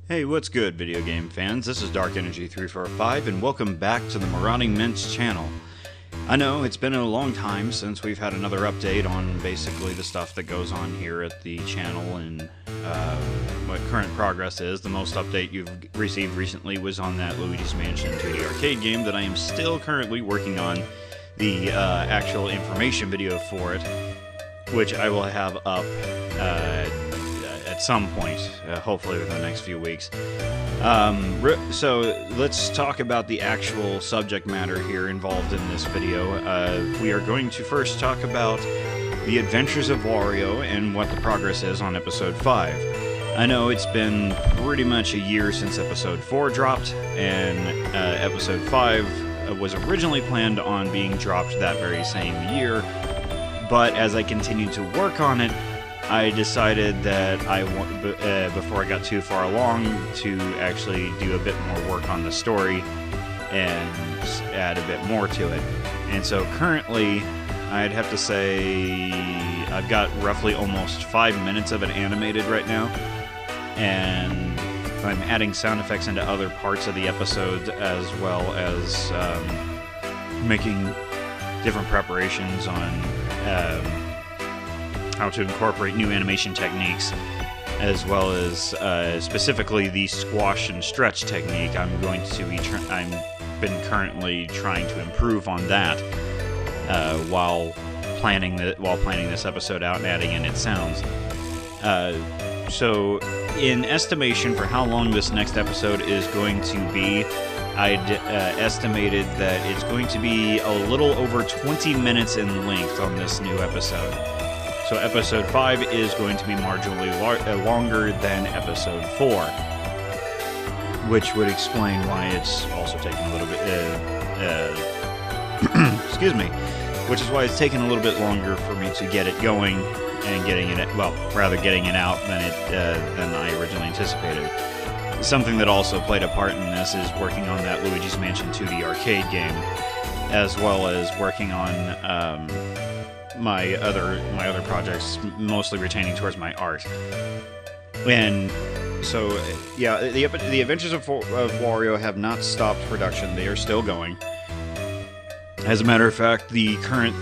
Hey, what's good, video game fans? This is Dark Energy 345, and welcome back to the MauradingMence channel. I know it's been a long time since we've had another update on basically the stuff that goes on here at the channel and what current progress is. The most update you've received recently was on that Luigi's Mansion 2D arcade game that I am still currently working on the actual information video for it, which I will have up at some point, hopefully within the next few weeks. So let's talk about the actual subject matter here involved in this video. We are going to first talk about the adventures of Wario and what the progress is on episode 5. I know it's been pretty much a year since episode 4 dropped, and episode 5 was originally planned on being dropped that very same year, but as I continued to work on it, I decided that before I got too far along, to actually do a bit more work on the story and add a bit more to it. And so currently, I'd have to say I've got roughly almost 5 minutes of it animated right now, and I'm adding sound effects into other parts of the episode, as well as making different preparations on how to incorporate new animation techniques, as well as specifically the squash and stretch technique. I'm been currently trying to improve on that while planning this episode out and adding in its sounds. So, in estimation for how long this next episode is going to be, I'd estimated that it's going to be a little over 20 minutes in length on this new episode. So episode 5 is going to be marginally longer than episode 4, which would explain why it's also taking a little bit, excuse me, which is why it's taking a little bit longer for me to get it going and getting it out than I originally anticipated. Something that also played a part in this is working on that Luigi's Mansion 2D arcade game, as well as working on my other projects, mostly retaining towards my art. And so, yeah, the Adventures of Wario have not stopped production; they are still going. As a matter of fact, the current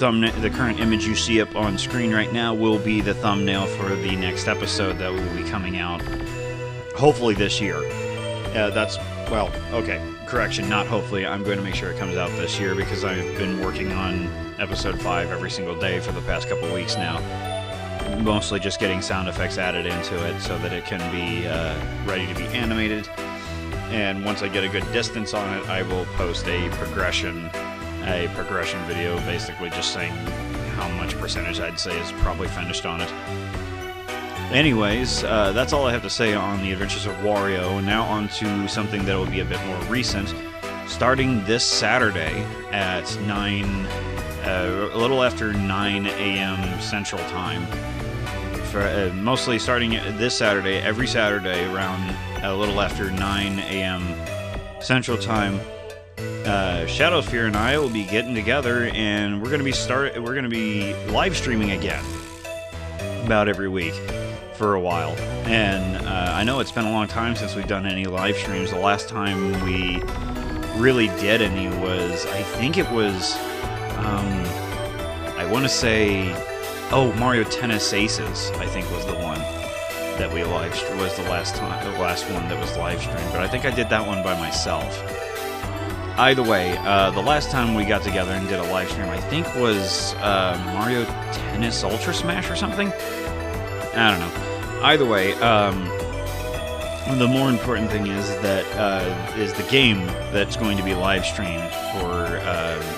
image you see up on screen right now will be the thumbnail for the next episode that will be coming out, hopefully this year. Correction, not hopefully. I'm going to make sure it comes out this year, because I've been working on episode 5 every single day for the past couple weeks now. Mostly just getting sound effects added into it so that it can be ready to be animated. And once I get a good distance on it, I will post a progression video, basically just saying how much percentage I'd say is probably finished on it. Anyways, that's all I have to say on the Adventures of Wario. Now on to something that will be a bit more recent. Starting this Saturday at a little after 9 a.m. Central Time. Mostly starting this Saturday, every Saturday around a little after 9 a.m. Central Time, Shadowsphere and I will be getting together, and we're going to be live streaming again about every week for a while. And I know it's been a long time since we've done any live streams. The last time we really did any was, I think it was, I want to say, Mario Tennis Aces, I think was the one that we was the last one that was live streamed, but I think I did that one by myself. Either way, the last time we got together and did a live stream, I think was Mario Tennis Ultra Smash or something? I don't know. Either way, the more important thing is that is the game that's going to be live streamed for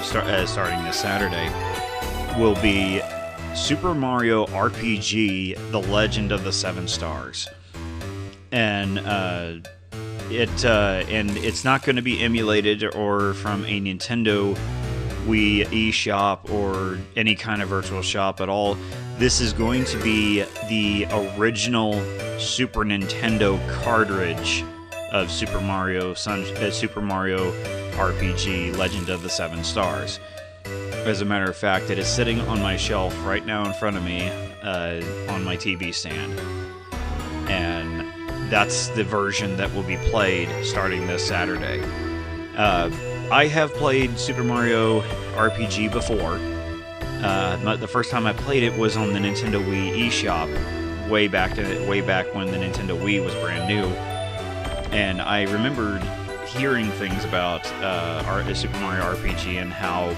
starting this Saturday will be Super Mario RPG: The Legend of the Seven Stars, and it's not going to be emulated or from a Nintendo Wii eShop or any kind of virtual shop at all. This is going to be the original Super Nintendo cartridge of Super Mario RPG: Legend of the Seven Stars. As a matter of fact, it is sitting on my shelf right now in front of me on my TV stand. And that's the version that will be played starting this Saturday. I have played Super Mario RPG before. The first time I played it was on the Nintendo Wii eShop, way back when the Nintendo Wii was brand new. And I remembered hearing things about Super Mario RPG and how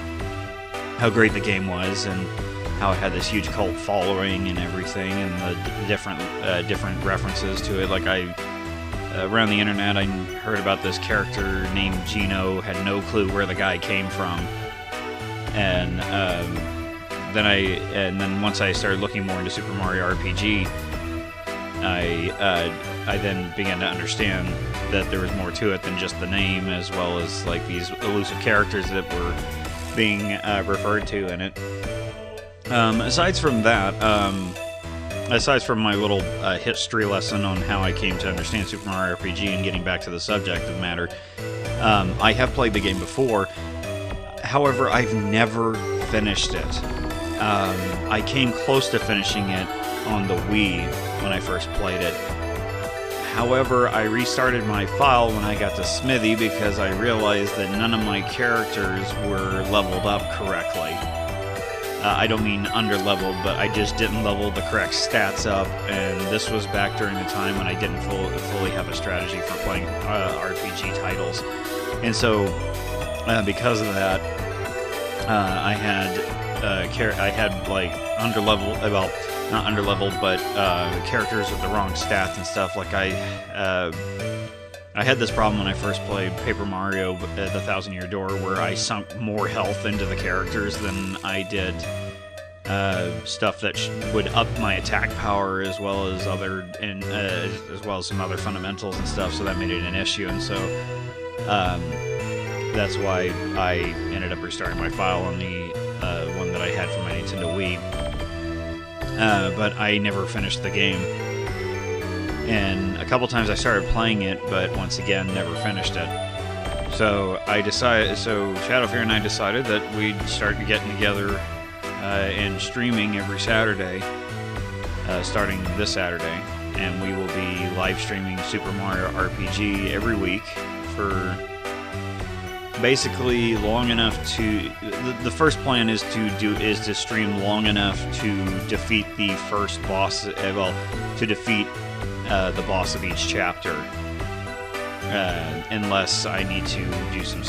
great the game was, and how it had this huge cult following and everything, and the different references to it. Like around the internet, I heard about this character named Gino, had no clue where the guy came from, and then once I started looking more into Super Mario RPG, I then began to understand that there was more to it than just the name, as well as like these elusive characters that were being referred to in it. Aside from that, aside from my little history lesson on how I came to understand Super Mario RPG and getting back to the subject of the matter, I have played the game before. However, I've never finished it. I came close to finishing it on the Wii when I first played it. However, I restarted my file when I got to Smithy because I realized that none of my characters were leveled up correctly. I don't mean under-leveled, but I just didn't level the correct stats up, and this was back during the time when I didn't fully have a strategy for playing RPG titles. And so, because of that, I had like under-leveled, well, not under-leveled, but characters with the wrong stats and stuff. Like I had this problem when I first played Paper Mario, The Thousand Year Door, where I sunk more health into the characters than I did stuff that would up my attack power, as well as as well as some other fundamentals and stuff. So that made it an issue, and so that's why I ended up restarting my file on the one that I had for my Nintendo Wii. But I never finished the game. And a couple times I started playing it, but once again, never finished it. So Shadowfear and I decided that we'd start getting together and streaming every Saturday, starting this Saturday. And we will be live streaming Super Mario RPG every week for basically long enough to. The first plan is to stream long enough to defeat the first boss. To defeat the boss of each chapter, unless I need to do some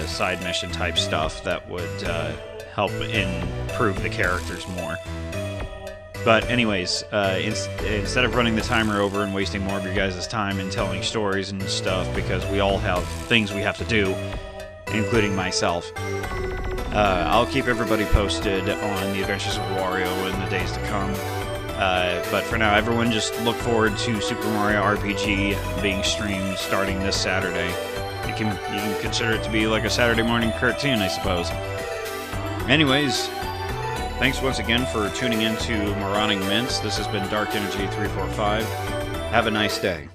side mission type stuff that would help improve the characters more. But anyways, instead of running the timer over and wasting more of your guys' time and telling stories and stuff, because we all have things we have to do, including myself, I'll keep everybody posted on the adventures of Wario in the days to come. But for now, everyone just look forward to Super Mario RPG being streamed starting this Saturday. You can consider it to be like a Saturday morning cartoon, I suppose. Anyways, thanks once again for tuning in to MauradingMence. This has been Dark Energy 345. Have a nice day.